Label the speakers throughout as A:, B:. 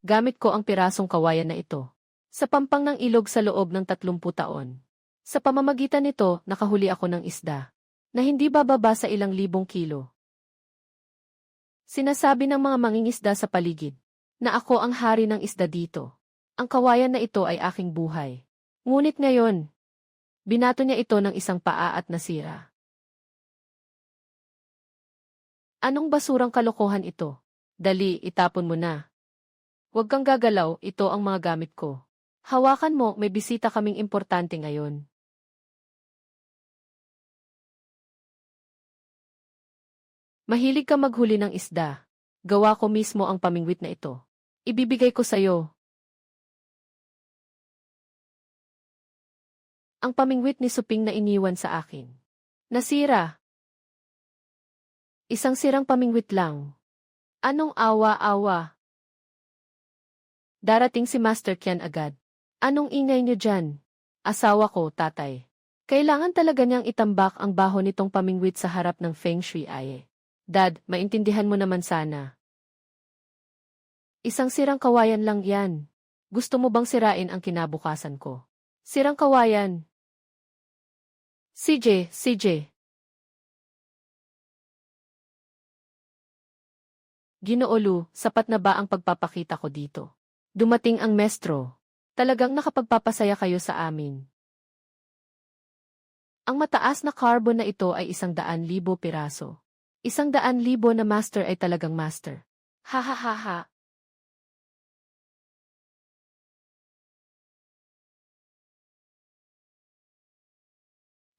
A: Gamit ko ang pirasong kawayan na ito. Sa pampang ng ilog sa loob ng 30 taon. Sa pamamagitan nito, nakahuli ako ng isda. Na hindi bababa sa ilang libong kilo. Sinasabi ng mga mangingisda sa paligid. Na ako ang hari ng isda dito. Ang kawayan na ito ay aking buhay. Ngunit ngayon, binato niya ito ng isang paa at nasira. Anong basurang kalokohan ito? Dali, itapon mo na. Huwag kang gagalaw, ito ang mga gamit ko. Hawakan mo, may bisita kaming importante ngayon. Mahilig ka maghuli ng isda. Gawa ko mismo ang pamingwit na ito. Ibibigay ko sa'yo. Ang pamingwit ni Suping na iniwan sa akin. Nasira. Isang sirang pamingwit lang. Anong awa-awa? Darating si Master Qian agad. Anong ingay niyo dyan? Asawa ko, tatay. Kailangan talaga niyang itambak ang baho nitong pamingwit sa harap ng Feng Shui Aye. Dad, maintindihan mo naman sana. Isang sirang kawayan lang yan. Gusto mo bang sirain ang kinabukasan ko? Sirang kawayan. CJ. Ginoolu, sapat na ba ang pagpapakita ko dito? Dumating ang mestro. Talagang nakapagpapasaya kayo sa amin. Ang mataas na carbon na ito ay 100,000 piraso. 100,000 na master ay talagang master. Ha ha ha ha.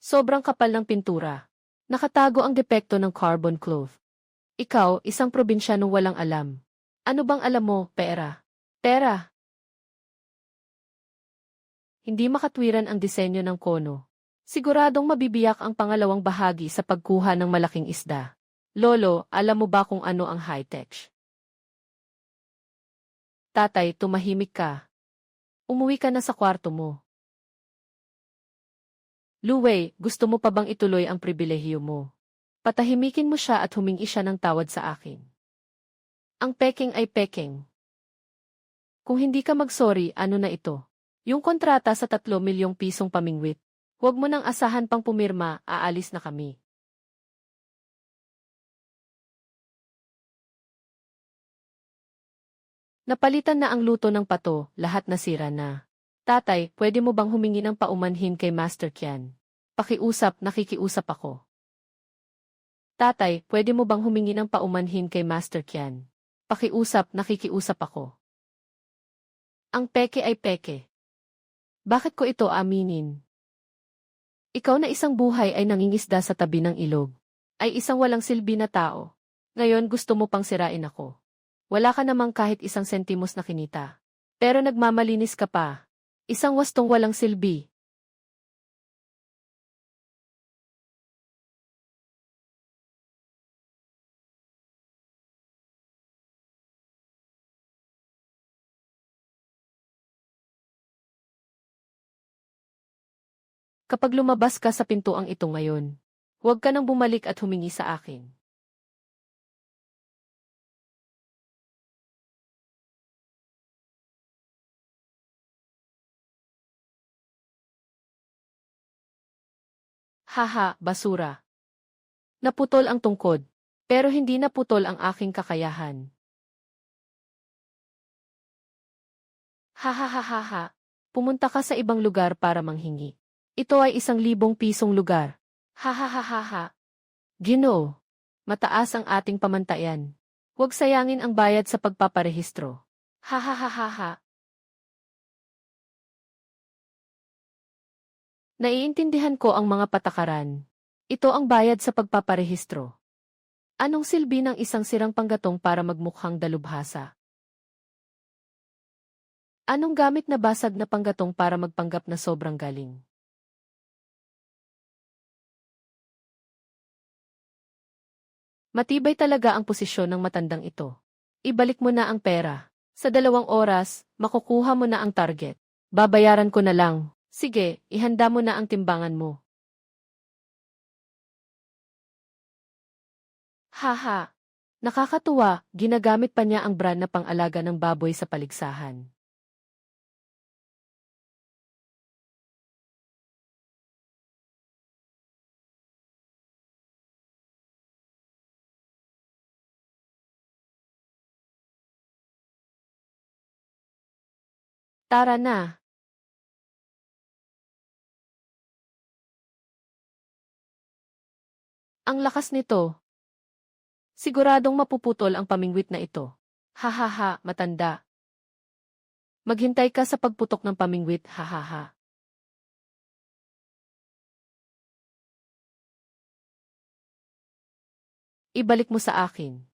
A: Sobrang kapal ng pintura. Nakatago ang depekto ng carbon cloth. Ikaw, isang probinsyanong walang alam. Ano bang alam mo, pera? Pera. Hindi makatwiran ang disenyo ng kono. Siguradong mabibiyak ang pangalawang bahagi sa pagkuha ng malaking isda. Lolo, alam mo ba kung ano ang high-tech? Tatay, tumahimik ka. Umuwi ka na sa kwarto mo. Luwei, gusto mo pa bang ituloy ang pribilehiyo mo? Patahimikin mo siya at humingi siya ng tawad sa akin. Ang peking ay peking. Kung hindi ka mag-sorry, ano na ito? Yung kontrata sa 3 milyong pisong pamingwit. Huwag mo nang asahan pang pumirma, aalis na kami. Napalitan na ang luto ng pato, lahat nasira na. Tatay, pwede mo bang humingi ng paumanhin kay Master Qian? Pakiusap, nakikiusap ako. Tatay, pwede mo bang humingi ng paumanhin kay Master Qian? Pakiusap, nakikiusap ako. Ang peke ay peke. Bakit ko ito aminin? Ikaw na isang buhay ay nangingisda sa tabi ng ilog. Ay isang walang silbi na tao. Ngayon gusto mo pang sirain ako. Wala ka namang kahit isang sentimos na kinita. Pero nagmamalinis ka pa. Isang wastong walang silbi. Kapag lumabas ka sa pintuang ito ngayon, huwag ka nang bumalik at humingi sa akin. Haha, basura. Naputol ang tungkod, pero hindi naputol ang aking kakayahan. Hahaha. Pumunta ka sa ibang lugar para manghingi. Ito ay 1,000 pisong lugar. Hahaha. Ginoo. Mataas ang ating pamantayan. Huwag sayangin ang bayad sa pagpaparehistro. Hahaha. Naiintindihan ko ang mga patakaran. Ito ang bayad sa pagpaparehistro. Anong silbi ng isang sirang panggatong para magmukhang dalubhasa? Anong gamit na basag na panggatong para magpanggap na sobrang galing? Matibay talaga ang posisyon ng matandang ito. Ibalik mo na ang pera. Sa 2 oras, makukuha mo na ang target. Babayaran ko na lang. Sige, ihanda mo na ang timbangan mo. Haha. Nakakatuwa, ginagamit pa niya ang brand na pang-alaga ng baboy sa paligsahan. Tara na. Ang lakas nito. Siguradong mapuputol ang pamingwit na ito. Hahaha, matanda. Maghintay ka sa pagputok ng pamingwit, hahaha. Ibalik mo sa akin.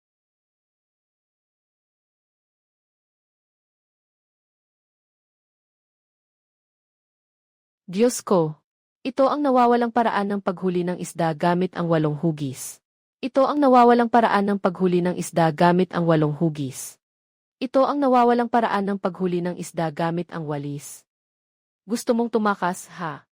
A: Diyos ko. Ito ang nawawalang paraan ng paghuli ng isda gamit ang 8 hugis. Ito ang nawawalang paraan ng paghuli ng isda gamit ang 8 hugis. Ito ang nawawalang paraan ng paghuli ng isda gamit ang walis. Gusto mong tumakas, ha?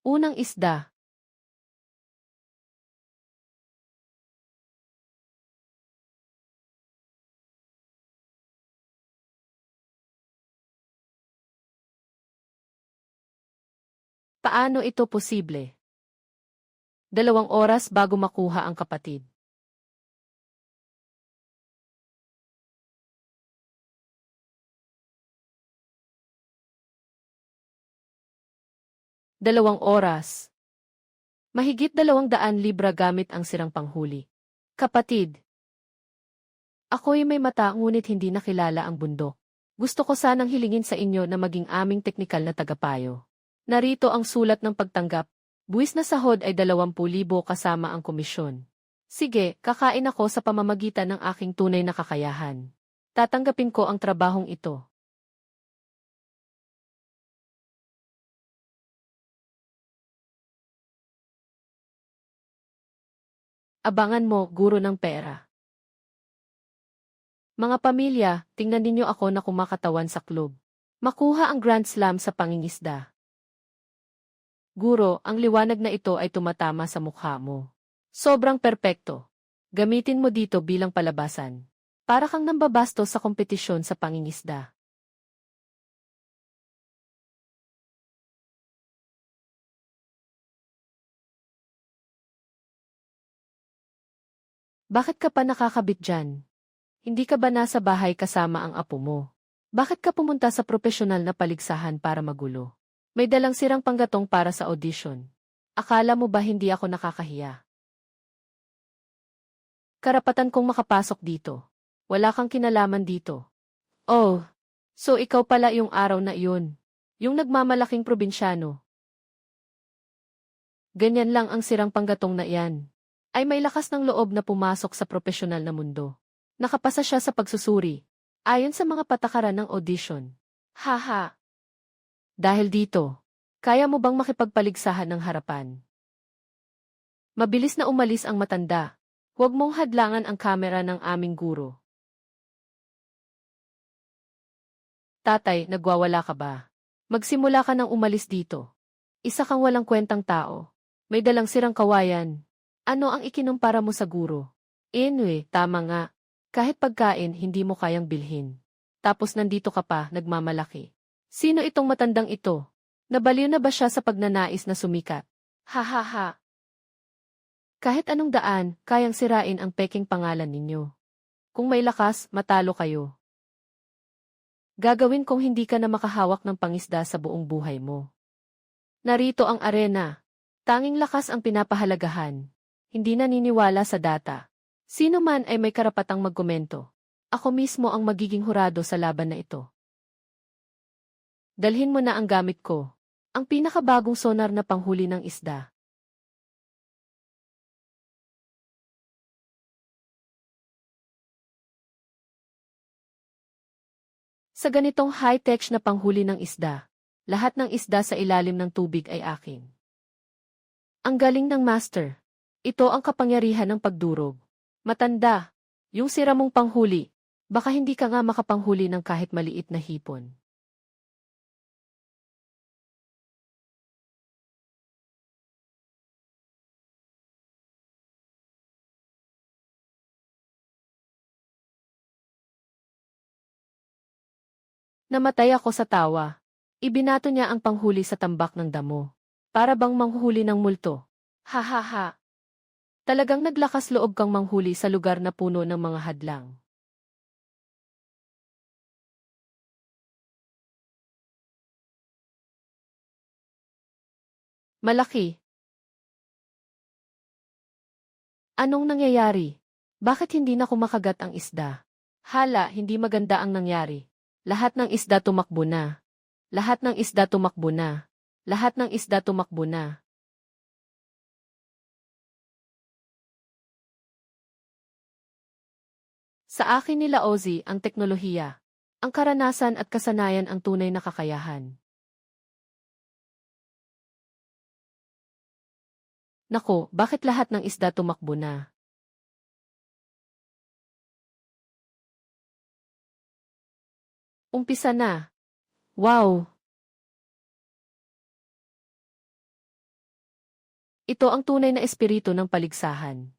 A: Unang isda. Paano ito posible? 2 oras bago makuha ang kapatid. Dalawang oras. Mahigit 200 libra gamit ang sirang panghuli. Kapatid. Ako'y may mata ngunit hindi nakilala ang bundok. Gusto ko sanang hilingin sa inyo na maging aming teknikal na tagapayo. Narito ang sulat ng pagtanggap. Buwis na sahod ay 20,000 kasama ang komisyon. Sige, kakain ako sa pamamagitan ng aking tunay na kakayahan. Tatanggapin ko ang trabahong ito. Abangan mo, guro ng pera. Mga pamilya, tingnan ninyo ako na kumakatawan sa club. Makuha ang Grand Slam sa pangingisda. Guro, ang liwanag na ito ay tumatama sa mukha mo. Sobrang perpekto. Gamitin mo dito bilang palabasan. Para kang nambabastos sa kompetisyon sa pangingisda. Bakit ka pa nakakabit dyan? Hindi ka ba nasa bahay kasama ang apo mo? Bakit ka pumunta sa propesyonal na paligsahan para magulo? May dalang sirang panggatong para sa audition. Akala mo ba hindi ako nakakahiya? Karapatan kong makapasok dito. Wala kang kinalaman dito. Oh, so ikaw pala yung araw na iyon. Yung nagmamalaking probinsyano. Ganyan lang ang sirang panggatong na iyan. Ay may lakas ng loob na pumasok sa propesyonal na mundo. Nakapasa siya sa pagsusuri. Ayon sa mga patakaran ng audition. Haha. Dahil dito, kaya mo bang makipagpaligsahan ng harapan? Mabilis na umalis ang matanda. Huwag mong hadlangan ang kamera ng aming guro. Tatay, nagwawala ka ba? Magsimula ka nang umalis dito. Isa kang walang kwentang tao. May dalang sirang kawayan. Ano ang ikinumpara mo sa guro? Anyway, tama nga. Kahit pagkain, hindi mo kayang bilhin. Tapos nandito ka pa, nagmamalaki. Sino itong matandang ito? Nabaliw na ba siya sa pagnanais na sumikat? Ha. Kahit anong daan, kayang sirain ang peking pangalan ninyo. Kung may lakas, matalo kayo. Gagawin kong hindi ka na makahawak ng pangisda sa buong buhay mo. Narito ang arena. Tanging lakas ang pinapahalagahan. Hindi naniniwala sa data. Sino man ay may karapatang magkomento. Ako mismo ang magiging hurado sa laban na ito. Dalhin mo na ang gamit ko. Ang pinakabagong sonar na panghuli ng isda. Sa ganitong high-tech na panghuli ng isda, lahat ng isda sa ilalim ng tubig ay akin. Ang galing ng master. Ito ang kapangyarihan ng pagdurog. Matanda, yung sira mong panghuli, baka hindi ka nga makapanghuli ng kahit maliit na hipon. Namatay ako sa tawa. Ibinato niya ang panghuli sa tambak ng damo. Para bang manghuli ng multo. Ha ha ha. Talagang naglakas loob kang manghuli sa lugar na puno ng mga hadlang. Malaki. Anong nangyayari? Bakit hindi na kumakagat ang isda? Hala, hindi maganda ang nangyari. Lahat ng isda tumakbo na. Lahat ng isda tumakbo na. Lahat ng isda tumakbo na. Sa akin nila Ozzy ang teknolohiya. Ang karanasan at kasanayan ang tunay na kakayahan. Nako, bakit lahat ng isda tumakbo na? Umpisa na. Wow! Ito ang tunay na espiritu ng paligsahan.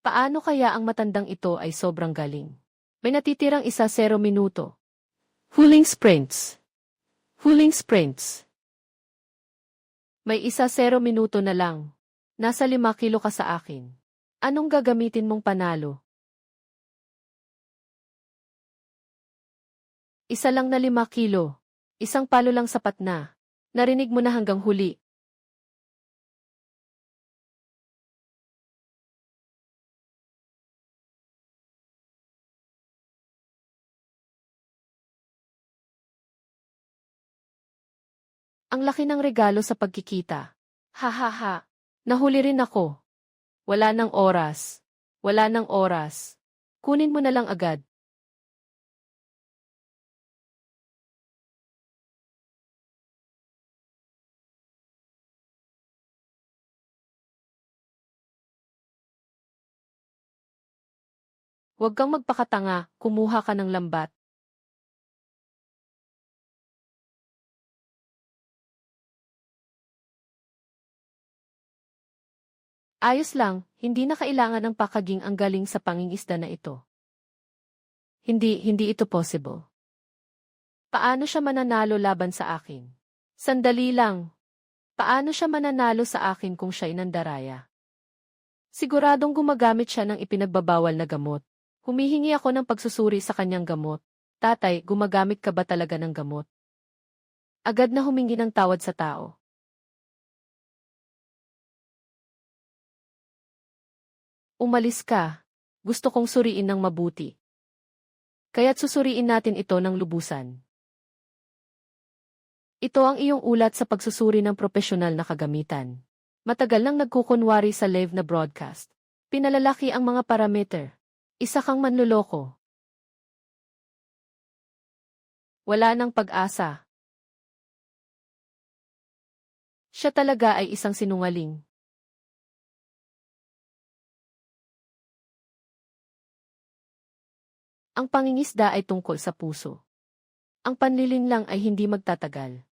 A: Paano kaya ang matandang ito ay sobrang galing? May natitirang 1-0 minuto. Huling sprints. Huling sprints. May 1-0 minuto na lang. Nasa 5 kilo ka sa akin. Anong gagamitin mong panalo? Isa lang na 5 kilo. Isang palo lang sapat na. Narinig mo na hanggang huli. Ang laki ng regalo sa pagkikita. Ha ha ha. Nahuli rin ako. Wala nang oras. Wala nang oras. Kunin mo na lang agad. Huwag kang magpakatanga, kumuha ka ng lambat. Ayos lang, hindi na kailangan ng pakaging ang galing sa pangingisda na ito. Hindi ito possible. Paano siya mananalo laban sa akin? Sandali lang. Paano siya mananalo sa akin kung siya'y nandaraya? Siguradong gumagamit siya ng ipinagbabawal na gamot. Humihingi ako ng pagsusuri sa kanyang gamot. Tatay, gumagamit ka ba talaga ng gamot? Agad na humingi ng tawad sa tao. Umalis ka. Gusto kong suriin ng mabuti. Kaya't susuriin natin ito ng lubusan. Ito ang iyong ulat sa pagsusuri ng propesyonal na kagamitan. Matagal nang nagkukunwari sa live na broadcast. Pinalalaki ang mga parameter. Isa kang manloloko. Wala nang pag-asa. Siya talaga ay isang sinungaling. Ang pangingisda ay tungkol sa puso. Ang panlilinlang ay hindi magtatagal.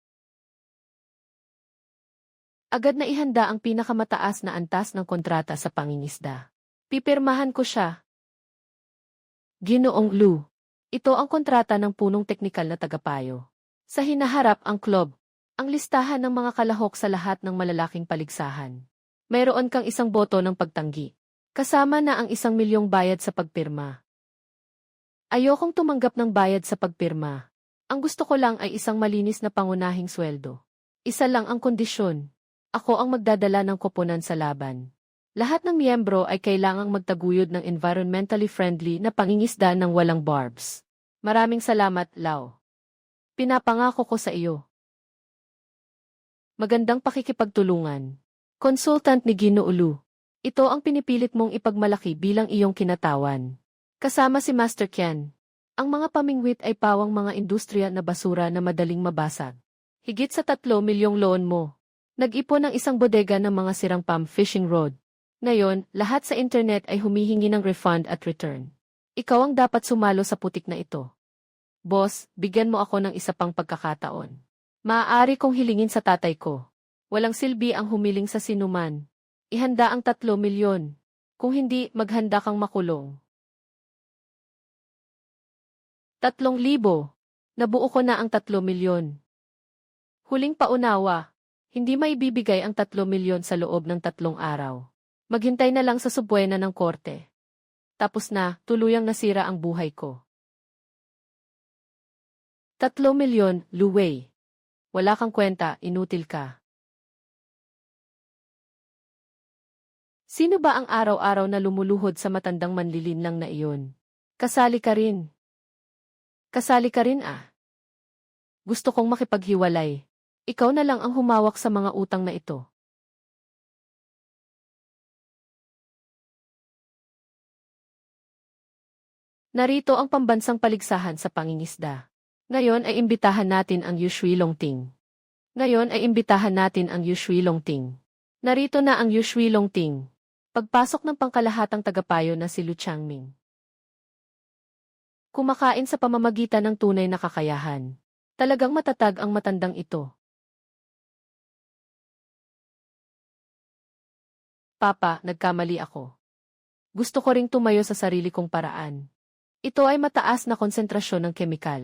A: Agad na ihanda ang pinakamataas na antas ng kontrata sa pangingisda. Pipirmahan ko siya. Ginoong Lou. Ito ang kontrata ng punong teknikal na tagapayo. Sa hinaharap ang club. Ang listahan ng mga kalahok sa lahat ng malalaking paligsahan. Mayroon kang 1 boto ng pagtanggi. Kasama na ang 1 milyong bayad sa pagpirma. Ayokong tumanggap ng bayad sa pagpirma. Ang gusto ko lang ay isang malinis na pangunahing sweldo. Isa lang ang kondisyon. Ako ang magdadala ng koponan sa laban. Lahat ng miyembro ay kailangang magtaguyod ng environmentally friendly na pangingisda ng walang barbs. Maraming salamat, Lau. Pinapangako ko sa iyo. Magandang pakikipagtulungan. Consultant ni Ginoo Lou. Ito ang pinipilit mong ipagmalaki bilang iyong kinatawan. Kasama si Master Qian. Ang mga pamingwit ay pawang mga industriya na basura na madaling mabasag. Higit sa 3 milyong loan mo. Nag-ipon ng isang bodega ng mga sirang pump fishing rod. Ngayon, lahat sa internet ay humihingi ng refund at return. Ikaw ang dapat sumalo sa putik na ito. Boss, bigyan mo ako ng isa pang pagkakataon. Maaari kong hilingin sa tatay ko. Walang silbi ang humiling sa sinuman. Ihanda ang 3 milyon. Kung hindi, maghanda kang makulong. 3,000. Nabuo ko na ang 3 milyon. Huling paunawa. Hindi maibibigay ang 3 milyon sa loob ng 3 araw. Maghintay na lang sa subwena ng korte. Tapos na, tuluyang nasira ang buhay ko. 3 milyon, Lu Wei. Wala kang kwenta, inutil ka. Sino ba ang araw-araw na lumuluhod sa matandang manlilinlang na iyon? Kasali ka rin. Kasali ka rin ah. Gusto kong makipaghiwalay. Ikaw na lang ang humawak sa mga utang na ito. Narito ang pambansang paligsahan sa pangingisda. Ngayon ay imbitahan natin ang Yu Shui Longting. Narito na ang Yu Shui Longting. Pagpasok ng pangkalahatang tagapayo na si Lu Changming. Kumakain sa pamamagitan ng tunay na kakayahan. Talagang matatag ang matandang ito. Papa, nagkamali ako. Gusto ko ring tumayo sa sarili kong paraan. Ito ay mataas na konsentrasyon ng kemikal.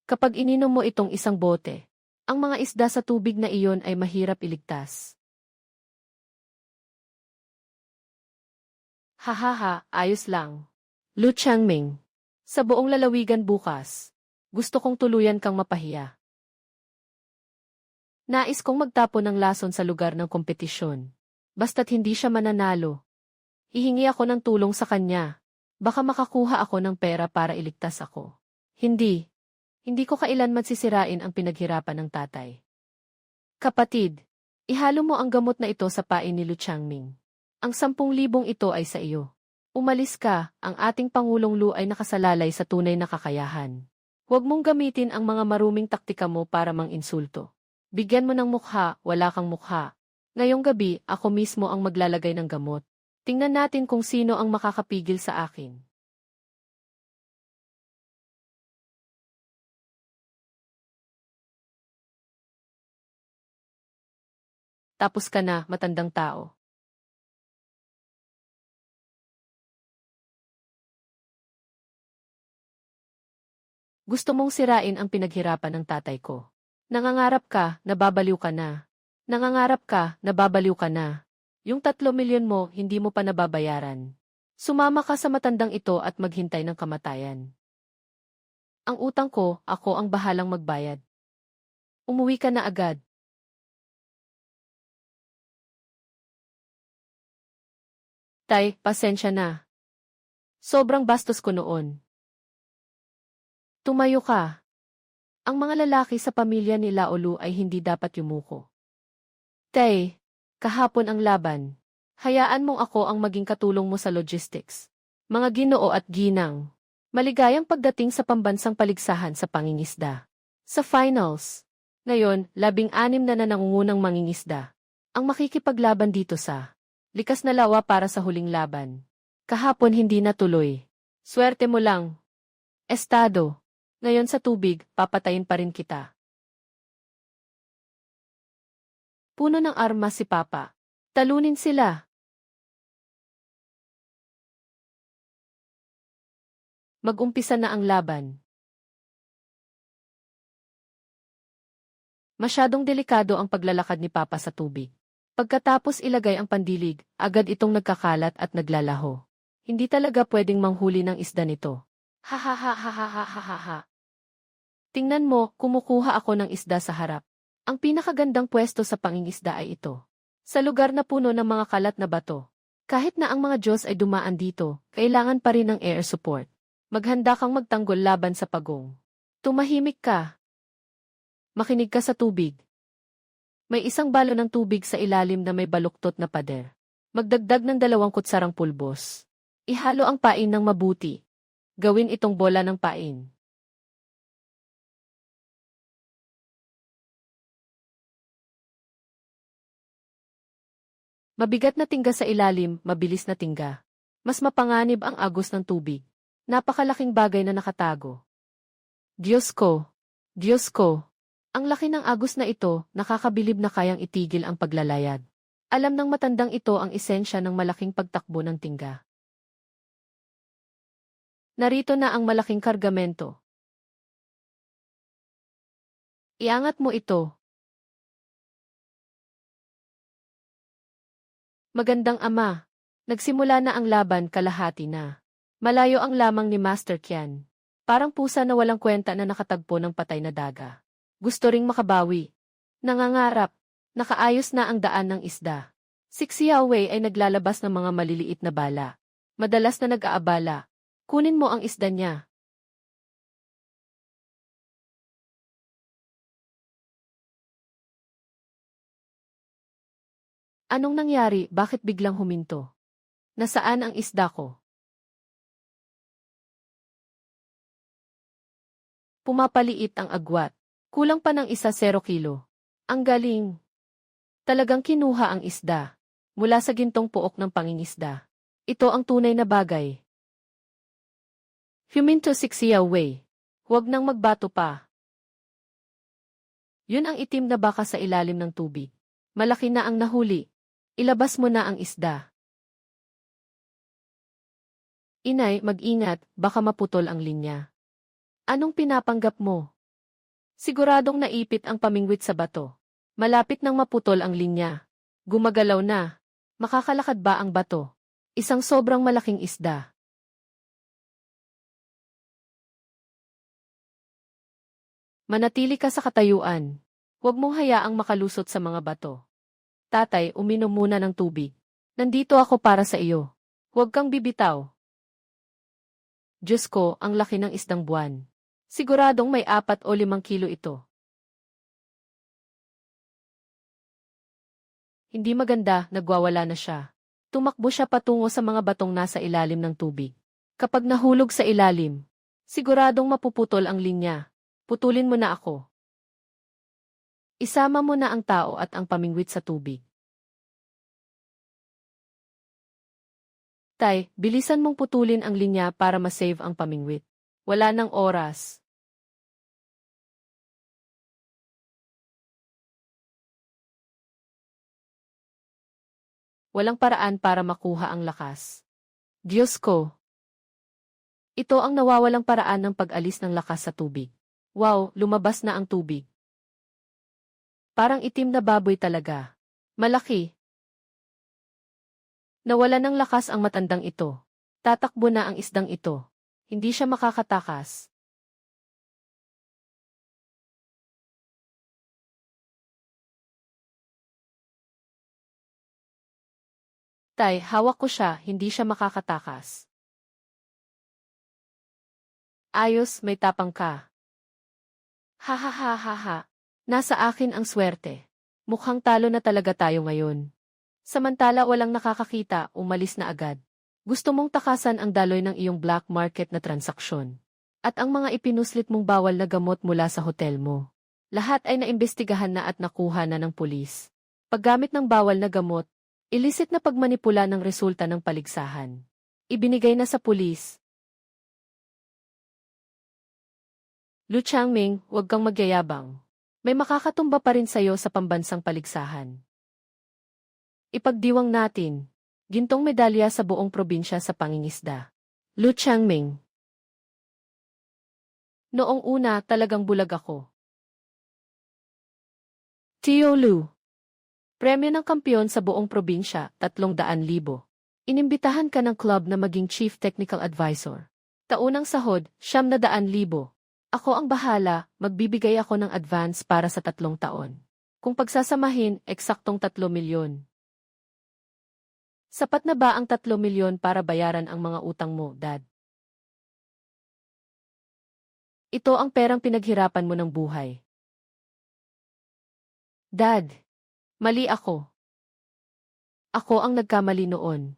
A: Kapag ininom mo itong isang bote, ang mga isda sa tubig na iyon ay mahirap iligtas. Hahaha, ayos lang. Lu Changming. Sa buong lalawigan bukas, gusto kong tuluyan kang mapahiya. Nais kong magtapon ng lason sa lugar ng kompetisyon. Basta't hindi siya mananalo. Hihingi ako ng tulong sa kanya. Baka makakuha ako ng pera para iligtas ako. Hindi. Hindi ko kailanman sisirain ang pinaghirapan ng tatay. Kapatid, ihalo mo ang gamot na ito sa pain ni Lu Changming. Ang 10,000 ito ay sa iyo. Umalis ka, ang ating Pangulong Lu ay nakasalalay sa tunay na kakayahan. Huwag mong gamitin ang mga maruming taktika mo para mang-insulto. Bigyan mo ng mukha, wala kang mukha. Ngayong gabi, ako mismo ang maglalagay ng gamot. Tingnan natin kung sino ang makakapigil sa akin. Tapos ka na, matandang tao. Gusto mong sirain ang pinaghirapan ng tatay ko. Nangangarap ka, nababaliw ka na. Yung 3 milyon mo, hindi mo pa nababayaran. Sumama ka sa matandang ito at maghintay ng kamatayan. Ang utang ko, ako ang bahalang magbayad. Umuwi ka na agad. Tay, pasensya na. Sobrang bastos ko noon. Tumayo ka. Ang mga lalaki sa pamilya ni Laolu ay hindi dapat yumuko. Tay, kahapon ang laban. Hayaan mong ako ang maging katulong mo sa logistics. Mga ginoo at ginang. Maligayang pagdating sa pambansang paligsahan sa pangingisda. Sa finals. Ngayon, 16 na nangungunang mangingisda. Ang makikipaglaban dito sa likas na lawa para sa huling laban. Kahapon hindi natuloy. Swerte mo lang. Estado. Ngayon sa tubig, papatayin pa rin kita. Puno ng armas si Papa. Talunin sila. Mag-umpisa na ang laban. Masyadong delikado ang paglalakad ni Papa sa tubig. Pagkatapos ilagay ang pandilig, agad itong nagkakalat at naglalaho. Hindi talaga pwedeng manghuli ng isda nito. Ha ha ha ha ha ha ha ha. Tingnan mo, kumukuha ako ng isda sa harap. Ang pinakagandang pwesto sa pangingisda ay ito. Sa lugar na puno ng mga kalat na bato. Kahit na ang mga Diyos ay dumaan dito, kailangan pa rin ng air support. Maghanda kang magtanggol laban sa pagong. Tumahimik ka. Makinig ka sa tubig. May isang balon ng tubig sa ilalim na may baluktot na pader. Magdagdag ng 2 kutsarang pulbos. Ihalo ang pain ng mabuti. Gawin itong bola ng pain. Mabigat na tingga sa ilalim, mabilis na tingga. Mas mapanganib ang agos ng tubig. Napakalaking bagay na nakatago. Diyos ko! Diyos ko! Ang laki ng agos na ito, nakakabilib na kayang itigil ang paglalayag. Alam ng matandang ito ang esensya ng malaking pagtakbo ng tingga. Narito na ang malaking kargamento. Iangat mo ito. Magandang ama. Nagsimula na ang laban, kalahati na. Malayo ang lamang ni Master Qian. Parang pusa na walang kwenta na nakatagpo ng patay na daga. Gusto ring makabawi. Nangangarap. Nakaayos na ang daan ng isda. Si Xiao Wei ay naglalabas ng mga maliliit na bala. Madalas na nag-aabala. Kunin mo ang isda niya. Anong nangyari? Bakit biglang huminto? Nasaan ang isda ko? Pumapaliit ang agwat. Kulang pa ng 1 kilo. Ang galing. Talagang kinuha ang isda. Mula sa gintong puok ng pangingisda. Ito ang tunay na bagay. Huminto si Xiao Wei. Huwag nang magbato pa. Yun ang itim na baka sa ilalim ng tubig. Malaki na ang nahuli. Ilabas mo na ang isda. Inay, mag-ingat, baka maputol ang linya. Anong pinapanggap mo? Siguradong naipit ang pamingwit sa bato. Malapit nang maputol ang linya. Gumagalaw na. Makakalakad ba ang bato? Isang sobrang malaking isda. Manatili ka sa katayuan. Huwag mong hayaang makalusot sa mga bato. Tatay, uminom muna ng tubig. Nandito ako para sa iyo. Huwag kang bibitaw. Diyos ko, ang laki ng isdang buwan. Siguradong may 4 o 5 kilo ito. Hindi maganda, nagwawala na siya. Tumakbo siya patungo sa mga batong nasa ilalim ng tubig. Kapag nahulog sa ilalim, siguradong mapuputol ang linya. Putulin mo na ako. Isama mo na ang tao at ang pamingwit sa tubig. Tay, bilisan mong putulin ang linya para ma-save ang pamingwit. Wala nang oras. Walang paraan para makuha ang lakas. Diyos ko! Ito ang nawawalang paraan ng pag-alis ng lakas sa tubig. Wow, lumabas na ang tubig. Parang itim na baboy talaga. Malaki. Nawala ng lakas ang matandang ito. Tatakbo na ang isdang ito. Hindi siya makakatakas. Tay, hawak ko siya, hindi siya makakatakas. Ayos, may tapang ka. Ha ha ha ha ha. Nasa akin ang swerte. Mukhang talo na talaga tayo ngayon. Samantala walang nakakakita, umalis na agad. Gusto mong takasan ang daloy ng iyong black market na transaksyon. At ang mga ipinuslit mong bawal na gamot mula sa hotel mo. Lahat ay naimbestigahan na at nakuha na ng pulis. Paggamit ng bawal na gamot, illicit na pagmanipula ng resulta ng paligsahan. Ibinigay na sa pulis. Lu Changming, huwag kang magyayabang. May makakatumba pa rin sa'yo sa pambansang paligsahan. Ipagdiwang natin. Gintong medalya sa buong probinsya sa pangingisda. Lu Changming. Noong una talagang bulag ako. Tio Lu. Premyo ng kampiyon sa buong probinsya, 300,000. Inimbitahan ka ng club na maging Chief Technical Advisor. Taunang sahod, 900,000. Ako ang bahala, magbibigay ako ng advance para sa 3 taon. Kung pagsasamahin, eksaktong 3 milyon. Sapat na ba ang 3 milyon para bayaran ang mga utang mo, Dad? Ito ang perang pinaghirapan mo ng buhay. Dad, mali ako. Ako ang nagkamali noon.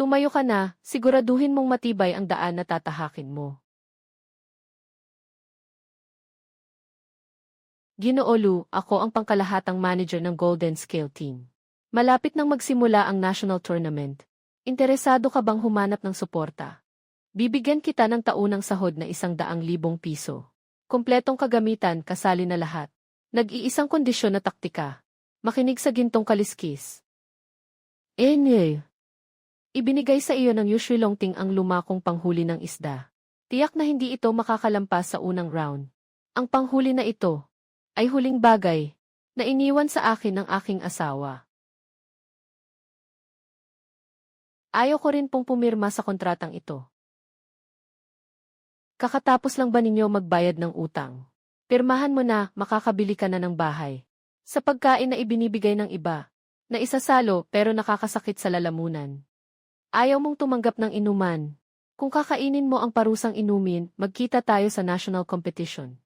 A: Tumayo ka na, siguraduhin mong matibay ang daan na tatahakin mo. Ginoo Lu, ako ang pangkalahatang manager ng Golden Scale Team. Malapit nang magsimula ang national tournament. Interesado ka bang humanap ng suporta? Bibigyan kita ng taunang sahod na 100,000 piso. Kompletong kagamitan, kasali na lahat. Nag-iisang kondisyon na taktika. Makinig sa gintong kaliskis. Ibinigay sa iyo ng Yushui Longting ang lumakong panghuli ng isda. Tiyak na hindi ito makakalampas sa unang round. Ang panghuli na ito, ay huling bagay na iniwan sa akin ng aking asawa. Ayaw ko rin pong pumirma sa kontratang ito. Kakatapos lang ba ninyo magbayad ng utang? Pirmahan mo na, makakabili ka na ng bahay. Sa pagkain na ibinibigay ng iba, na isasalo pero nakakasakit sa lalamunan. Ayaw mong tumanggap ng inuman. Kung kakainin mo ang parusang inumin, magkita tayo sa national competition.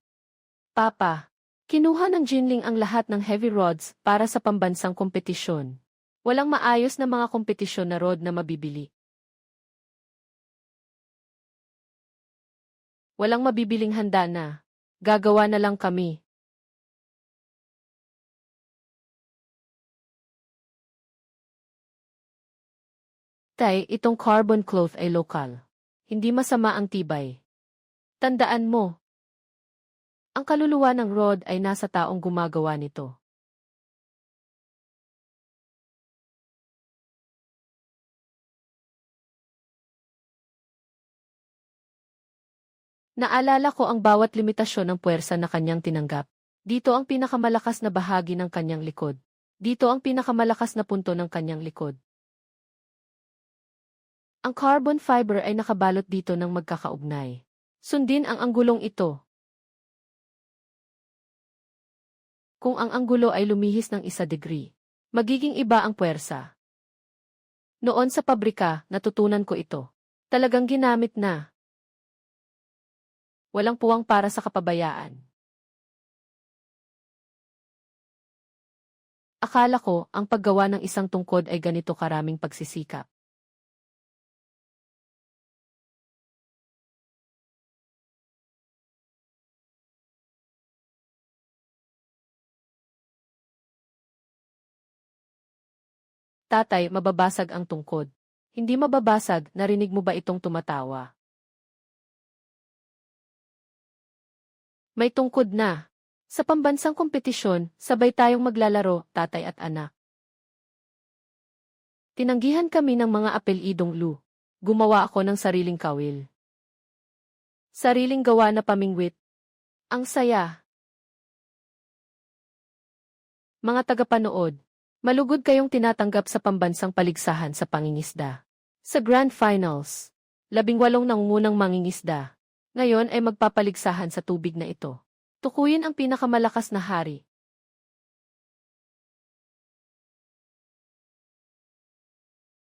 A: Papa, kinuha ng Jinling ang lahat ng heavy rods para sa pambansang kompetisyon. Walang maayos na mga kompetisyon na rod na mabibili. Walang mabibiling handa na. Gagawa na lang kami. Tay, itong carbon cloth ay lokal. Hindi masama ang tibay. Tandaan mo, ang kaluluwa ng rod ay nasa taong gumagawa nito. Naalala ko ang bawat limitasyon ng puwersa na kanyang tinanggap. Dito ang pinakamalakas na bahagi ng kanyang likod. Dito ang pinakamalakas na punto ng kanyang likod. Ang carbon fiber ay nakabalot dito ng magkakaugnay. Sundin ang anggulong ito. Kung ang anggulo ay lumihis ng 1 degree, magiging iba ang puwersa. Noon sa pabrika, natutunan ko ito. Talagang ginamit na. Walang puwang para sa kapabayaan. Akala ko, ang paggawa ng isang tungkod ay ganito karaming pagsisikap. Tatay, mababasag ang tungkod. Hindi mababasag, narinig mo ba itong tumatawa? May tungkod na. Sa pambansang kompetisyon, sabay tayong maglalaro, tatay at anak. Tinanggihan kami ng mga apelidong Lu. Gumawa ako ng sariling kawil. Sariling gawa na pamingwit. Ang saya. Mga tagapanood, malugod kayong tinatanggap sa pambansang paligsahan sa pangingisda. Sa Grand Finals, 18 nangungunang mangingisda. Ngayon ay magpapaligsahan sa tubig na ito. Tukuyin ang pinakamalakas na hari.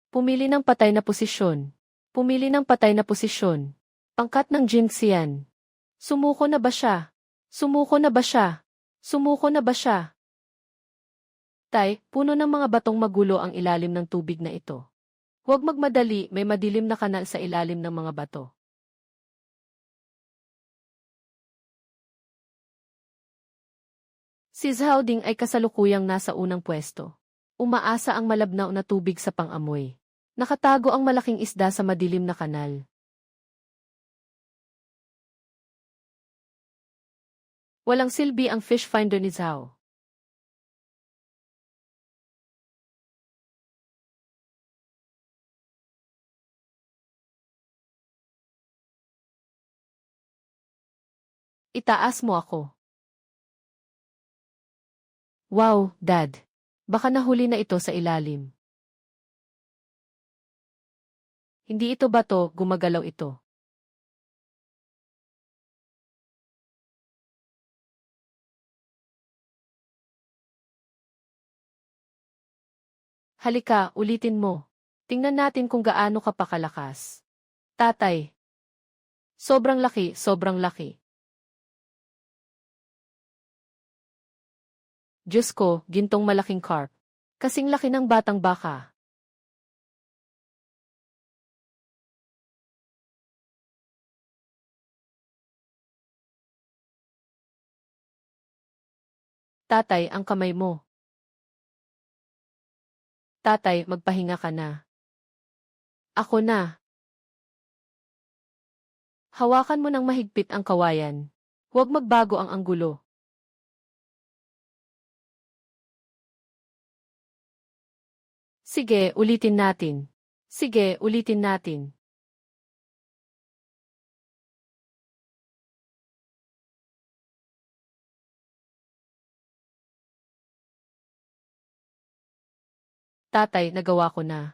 A: Pumili ng patay na posisyon. Pumili ng patay na posisyon. Pangkat ng Jinxian. Sumuko na ba siya? Sumuko na ba siya? Sumuko na ba siya? Tay, puno ng mga batong magulo ang ilalim ng tubig na ito. Huwag magmadali, may madilim na kanal sa ilalim ng mga bato. Si Zhao Ding ay kasalukuyang nasa unang pwesto. Umaasa ang malabnaw na tubig sa pang-amoy. Nakatago ang malaking isda sa madilim na kanal. Walang silbi ang fish finder ni Zhao. Itaas mo ako. Wow, Dad. Baka nahuli na ito sa ilalim. Hindi ito bato, gumagalaw ito. Halika, ulitin mo. Tingnan natin kung gaano ka pakalakas. Tatay. Sobrang laki, sobrang laki. Diyos ko, gintong malaking carp. Kasing laki ng batang baka. Tatay, ang kamay mo. Tatay, magpahinga ka na. Ako na. Hawakan mo ng mahigpit ang kawayan. Huwag magbago ang anggulo. Sige, ulitin natin. Sige, ulitin natin. Tatay, nagawa ko na.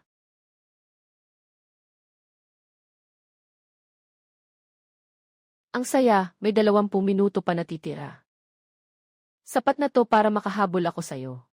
A: Ang saya, may 20 minuto pa natitira. Sapat na to para makahabol ako sa'yo.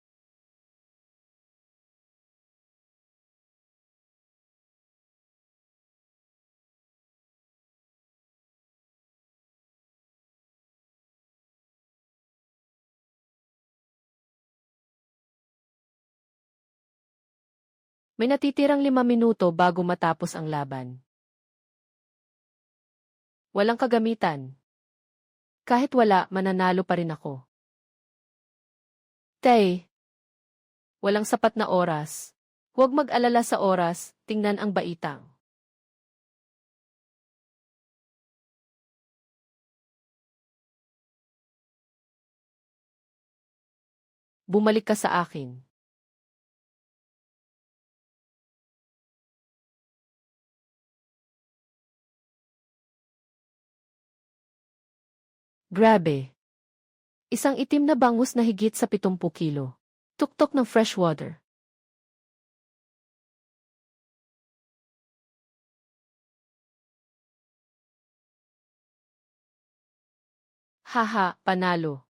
A: May natitirang 5 minuto bago matapos ang laban. Walang kagamitan. Kahit wala, mananalo pa rin ako. Tay, walang sapat na oras. Huwag mag-alala sa oras, tingnan ang baitang. Bumalik ka sa akin. Grabe. Isang itim na bangus na higit sa 70 kilo. Tuktok ng fresh water. Haha, panalo.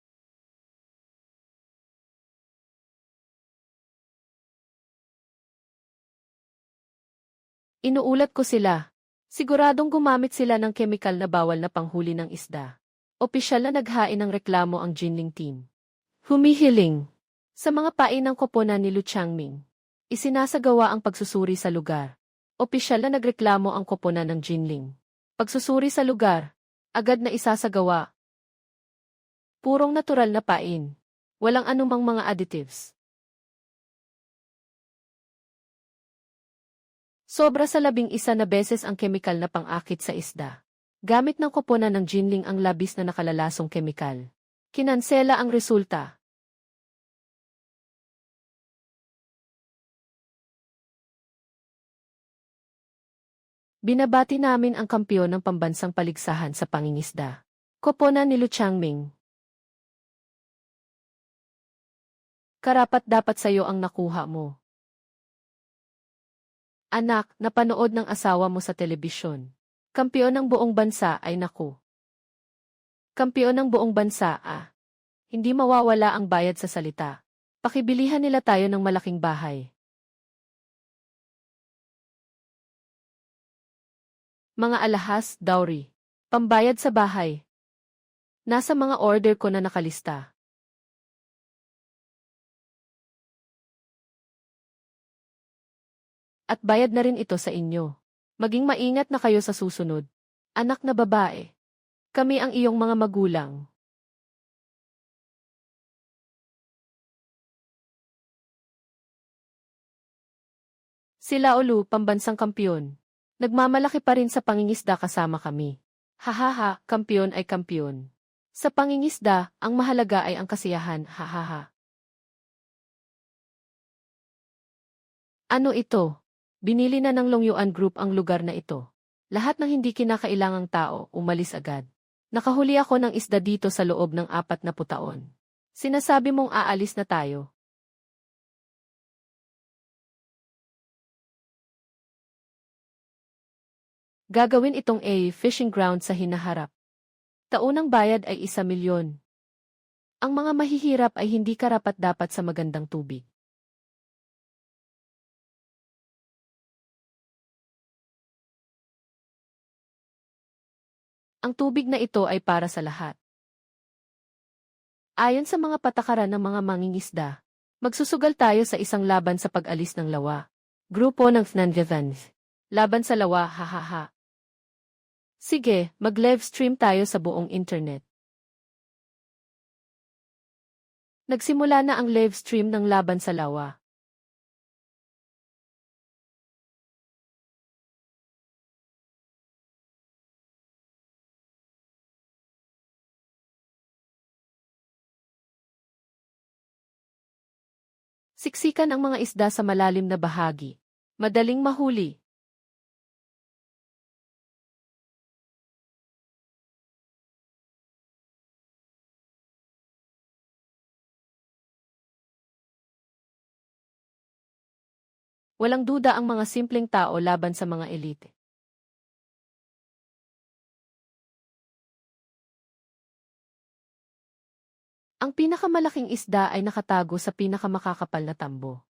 A: Inuulat ko sila. Siguradong gumamit sila ng kemikal na bawal na panghuli ng isda. Opisyal na naghain ng reklamo ang Jinling team. Humihiling. Sa mga pain ng koponan ni Lu Changming, isinasagawa ang pagsusuri sa lugar. Opisyal na nagreklamo ang koponan ng Jinling. Pagsusuri sa lugar, agad na isasagawa. Purong natural na pain. Walang anumang mga additives. Sobra sa 11 na beses ang kemikal na pang-akit sa isda. Gamit ng koponan ng Jinling ang labis na nakalalasong kemikal. Kinansela ang resulta. Binabati namin ang kampiyon ng pambansang paligsahan sa pangingisda. Koponan ni Lu Changming. Karapat dapat sa'yo ang nakuha mo. Anak, napanood ng asawa mo sa telebisyon. Kampiyon ng buong bansa ay naku. Kampiyon ng buong bansa Hindi mawawala ang bayad sa salita. Pakibilihan nila tayo ng malaking bahay. Mga alahas, dowry. Pambayad sa bahay. Nasa mga order ko na nakalista. At bayad na rin ito sa inyo. Maging maingat na kayo sa susunod. Anak na babae. Kami ang iyong mga magulang. Sila Olu, pambansang kampiyon. Nagmamalaki pa rin sa pangingisda kasama kami. Hahaha, kampiyon ay kampiyon. Sa pangingisda, ang mahalaga ay ang kasiyahan, hahaha. Ano ito? Binili na ng Longyuan Group ang lugar na ito. Lahat ng hindi kinakailangang tao, umalis agad. Nakahuli ako ng isda dito sa loob ng 40 taon. Sinasabi mong aalis na tayo. Gagawin itong fishing ground sa hinaharap. Taunang bayad ay 1 milyon. Ang mga mahihirap ay hindi karapat-dapat sa magandang tubig. Ang tubig na ito ay para sa lahat. Ayon sa mga patakaran ng mga mangingisda, magsusugal tayo sa isang laban sa pag-alis ng lawa. Grupo ng Fnanvivan. Laban sa lawa, hahaha. Sige, mag-live stream tayo sa buong internet. Nagsimula na ang live stream ng laban sa lawa. Siksikan ang mga isda sa malalim na bahagi. Madaling mahuli. Walang duda ang mga simpleng tao laban sa mga elite. Ang pinakamalaking isda ay nakatago sa pinakamakakapal na tambo.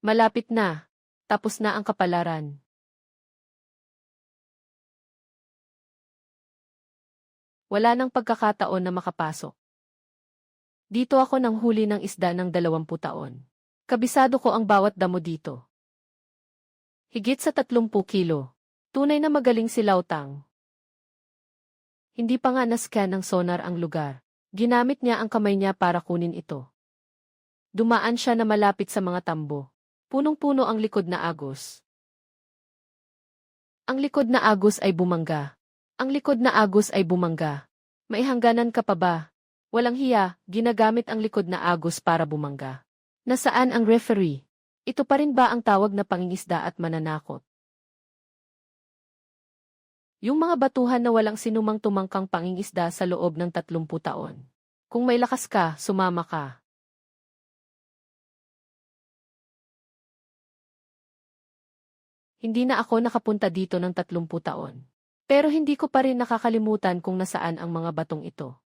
A: Malapit na. Tapos na ang kapalaran. Wala nang pagkakataon na makapasok. Dito ako nang huli ng isda ng 20 taon. Kabisado ko ang bawat damo dito. Higit sa 30 kilo. Tunay na magaling si Lautang. Hindi pa nga nascan ng sonar ang lugar. Ginamit niya ang kamay niya para kunin ito. Dumaan siya na malapit sa mga tambo. Punong-puno ang likod na agos. Ang likod na agos ay bumangga. Ang likod na agos ay bumangga. May hangganan ka pa ba? Walang hiya, ginagamit ang likod na agos para bumangga. Nasaan ang referee? Ito pa rin ba ang tawag na pangingisda at mananakot? Yung mga batuhan na walang sinumang tumangkang pangingisda sa loob ng 30 taon. Kung may lakas ka, sumama ka. Hindi na ako nakapunta dito ng 30 taon. Pero hindi ko pa rin nakakalimutan kung nasaan ang mga batong ito.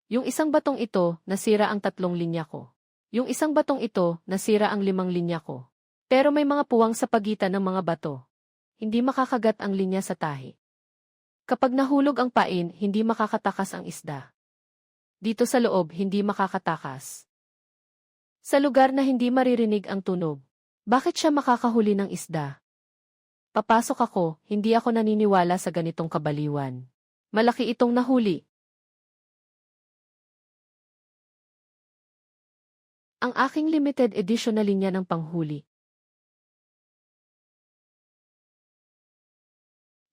A: Yung isang batong ito, nasira ang 3 linya ko. Yung isang batong ito, nasira ang 5 linya ko. Pero may mga puwang sa pagitan ng mga bato. Hindi makakagat ang linya sa tahi. Kapag nahulog ang pain, hindi makakatakas ang isda. Dito sa loob, hindi makakatakas. Sa lugar na hindi maririnig ang tunog. Bakit siya makakahuli ng isda? Papasok ako, hindi ako naniniwala sa ganitong kabaliwan. Malaki itong nahuli. Ang aking limited edition na linya ng panghuli.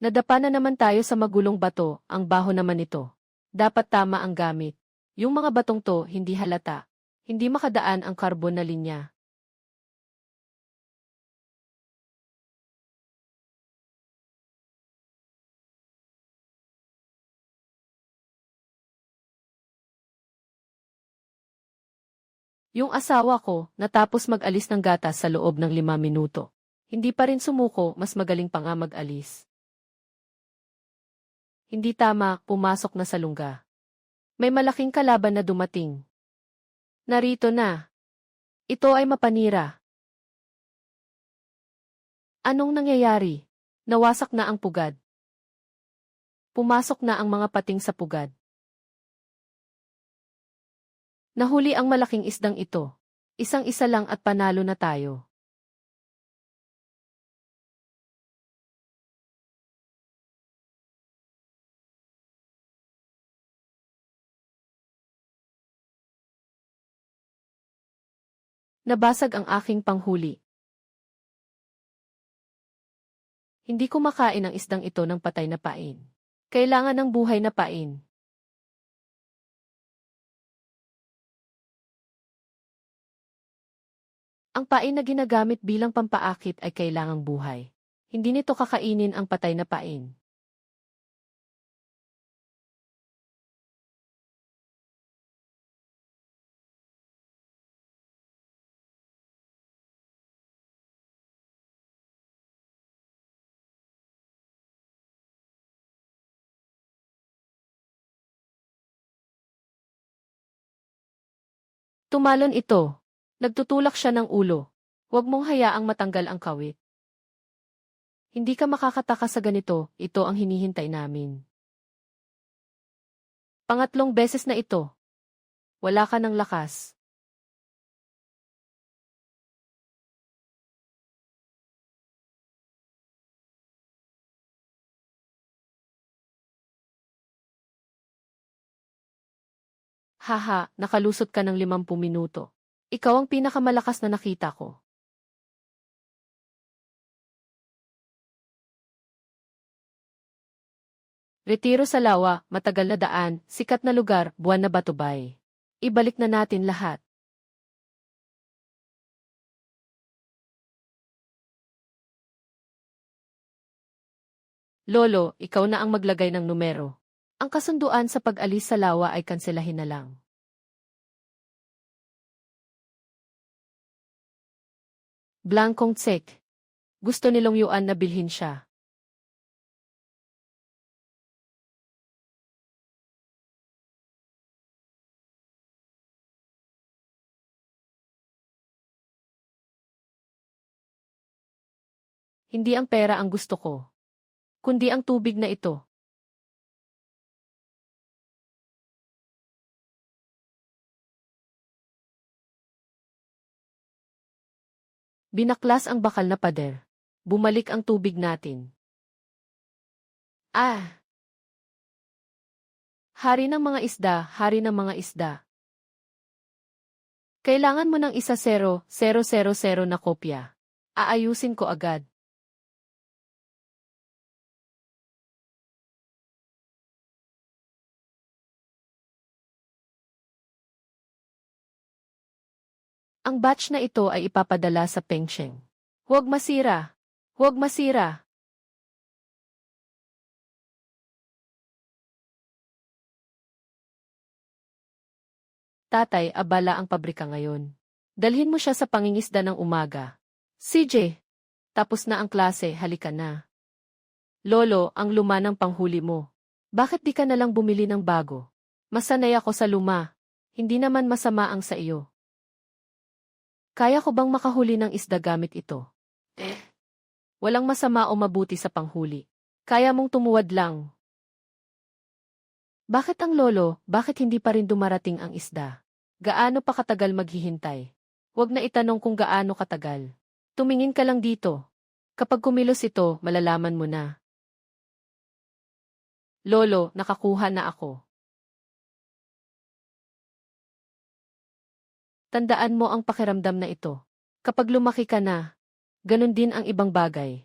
A: Nadapa na naman tayo sa magulong bato, ang baho naman ito. Dapat tama ang gamit. Yung mga batong to, hindi halata. Hindi makadaan ang karbon na linya. Yung asawa ko, natapos mag-alis ng gatas sa loob ng 5 minuto. Hindi pa rin sumuko, mas magaling pa nga mag-alis. Hindi tama, pumasok na sa lungga. May malaking kalaban na dumating. Narito na. Ito ay mapanira. Anong nangyayari? Nawasak na ang pugad. Pumasok na ang mga pating sa pugad. Nahuli ang malaking isdang ito. Isang-isa lang at panalo na tayo. Nabasag ang aking panghuli. Hindi ko makain ang isdang ito ng patay na pain. Kailangan ng buhay na pain. Ang pain na ginagamit bilang pampaakit ay kailangang buhay. Hindi nito kakainin ang patay na pain. Tumalon ito. Nagtutulak siya ng ulo. Huwag mong hayaang matanggal ang kawit. Hindi ka makakataka sa ganito, ito ang hinihintay namin. Pangatlong beses na ito. Wala ka ng lakas. Haha, nakalusot ka ng 50 minuto. Ikaw ang pinakamalakas na nakita ko. Retiro sa lawa, matagal na daan, sikat na lugar, buwan na batubay. Ibalik na natin lahat. Lolo, ikaw na ang maglagay ng numero. Ang kasunduan sa pag-alis sa lawa ay kanselahin na lang. Blankong tsek. Gusto ni Long Yuan na bilhin siya. Hindi ang pera ang gusto ko, kundi ang tubig na ito. Binaklas ang bakal na pader. Bumalik ang tubig natin. Ah! Hari ng mga isda, hari ng mga isda. Kailangan mo ng 10,000 na kopya. Aayusin ko agad. Ang batch na ito ay ipapadala sa Pengsheng. Huwag masira. Huwag masira. Tatay, abala ang pabrika ngayon. Dalhin mo siya sa pangingisda ng umaga. CJ, tapos na ang klase, halika na. Lolo, ang luma ng panghuli mo. Bakit di ka nalang bumili ng bago? Masanay ako sa luma. Hindi naman masama ang sa iyo. Kaya ko bang makahuli ng isda gamit ito? Walang masama o mabuti sa panghuli. Kaya mong tumuwad lang. Bakit ang lolo, bakit hindi pa rin dumarating ang isda? Gaano pa katagal maghihintay? Huwag na itanong kung gaano katagal. Tumingin ka lang dito. Kapag kumilos ito, malalaman mo na. Lolo, nakakuha na ako. Tandaan mo ang pakiramdam na ito. Kapag lumaki ka na, ganun din ang ibang bagay.